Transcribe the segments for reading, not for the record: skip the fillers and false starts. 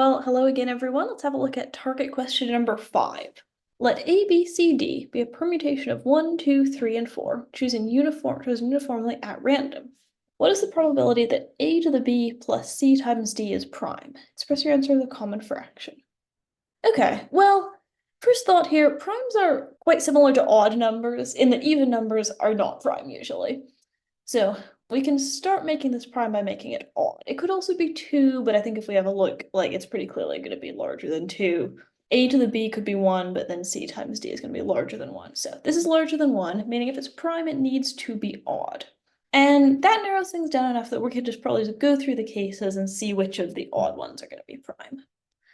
Well, hello again, everyone. Let's have a look at target question number 5. Let A, B, C, D be a permutation of 1, 2, 3, and 4, chosen uniformly at random. What is the probability that A to the B plus C times D is prime? Express your answer in the common fraction. Okay, well, first thought here, primes are quite similar to odd numbers in that even numbers are not prime usually. So we can start making this prime by making it odd. It could also be 2, but I think if we have a look, like it's pretty clearly going to be larger than 2. A to the B could be 1, but then C times D is going to be larger than 1. So this is larger than 1, meaning if it's prime, it needs to be odd. And that narrows things down enough that we could just probably just go through the cases and see which of the odd ones are going to be prime.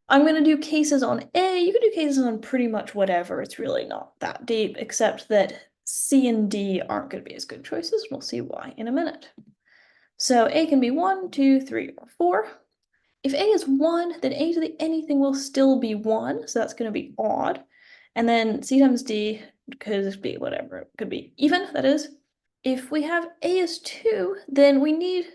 I'm going to do cases on A. You can do cases on pretty much whatever. It's really not that deep, except that C and D aren't going to be as good choices. We'll see why in a minute. So A can be 1, 2, 3, or 4. If A is 1, then A to the anything will still be 1, so that's going to be odd. And then C times D could be whatever. It could be even, that is. If we have A is 2, then we need...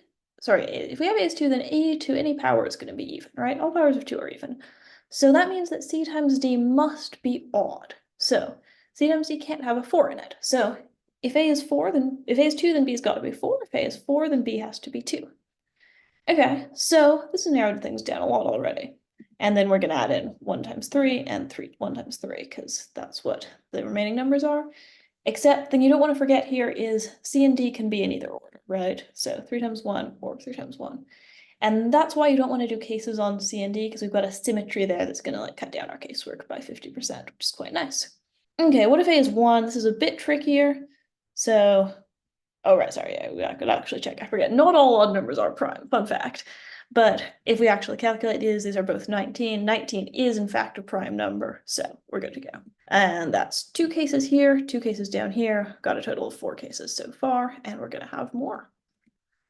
Sorry, if we have A is 2, then A to any power is going to be even, right? All powers of 2 are even. So that means that C times D must be odd. So C times D can't have a 4 in it. So if A is 4, then if A is 2, then B's got to be 4. If A is 4, then B has to be 2. Okay, so this has narrowed things down a lot already. And then we're going to add in 1 times 3 and 1 times 3, because that's what the remaining numbers are. Except thing you don't want to forget here is C and D can be in either order, right? So 3 times 1 or 3 times 1. And that's why you don't want to do cases on C and D, because we've got a symmetry there that's going to like cut down our casework by 50%, which is quite nice. Okay, what if A is 1? This is a bit trickier. So, oh right, sorry, yeah, I could actually check. I forget. Not all odd numbers are prime, fun fact. But if we actually calculate these are both 19. 19 is in fact a prime number, so we're good to go. And that's 2 cases here, 2 cases down here. Got a total of 4 cases so far, and we're going to have more.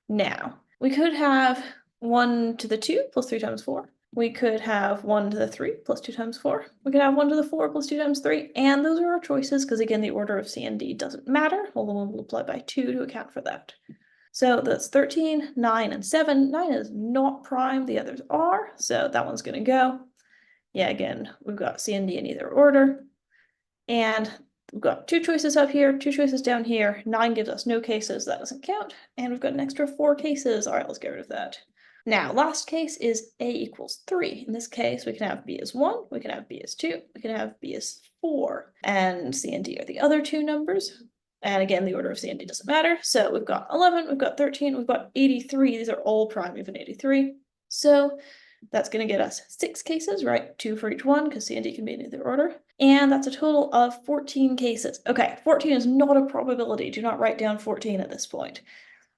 Now, we could have 1 to the 2 plus 3 times 4. We could have 1 to the 3 plus 2 times 4. We could have 1 to the 4 plus 2 times 3. And those are our choices because, again, the order of C and D doesn't matter, although we'll multiply by 2 to account for that. So that's 13, 9, and 7. 9 is not prime. The others are. So that one's going to go. Yeah, again, we've got C and D in either order. And we've got 2 choices up here, 2 choices down here. 9 gives us no cases. That doesn't count. And we've got an extra 4 cases. All right, let's get rid of that. Now, last case is A equals 3. In this case, we can have B as 1, we can have B as 2, we can have B as 4, and C and D are the other 2 numbers. And again, the order of C and D doesn't matter. So we've got 11, we've got 13, we've got 83. These are all prime, even 83. So that's going to get us 6 cases, right? 2 for each one, because C and D can be in either order. And that's a total of 14 cases. Okay, 14 is not a probability. Do not write down 14 at this point.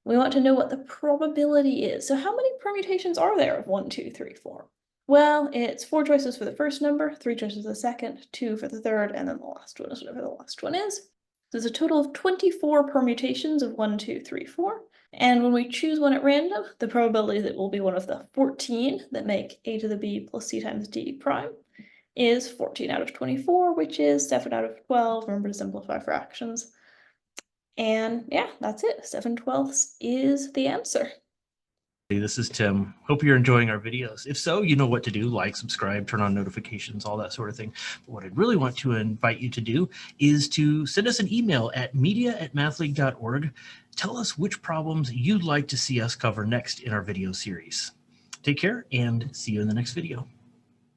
We want to know what the probability is. So how many permutations are there of 1, 2, 3, 4? Well, it's 4 choices for the first number, 3 choices for the second, 2 for the third, and then the last one is whatever the last one is. So there's a total of 24 permutations of 1, 2, 3, 4. And when we choose one at random, the probability that it will be one of the 14 that make A to the B plus C times D prime is 14 out of 24, which is 7 out of 12. Remember to simplify fractions. And yeah, that's it. 7/12 is the answer. Hey, this is Tim. Hope you're enjoying our videos. If so, you know what to do. Like, subscribe, turn on notifications, all that sort of thing. But what I'd really want to invite you to do is to send us an email at media@mathleague.org. Tell us which problems you'd like to see us cover next in our video series. Take care and see you in the next video.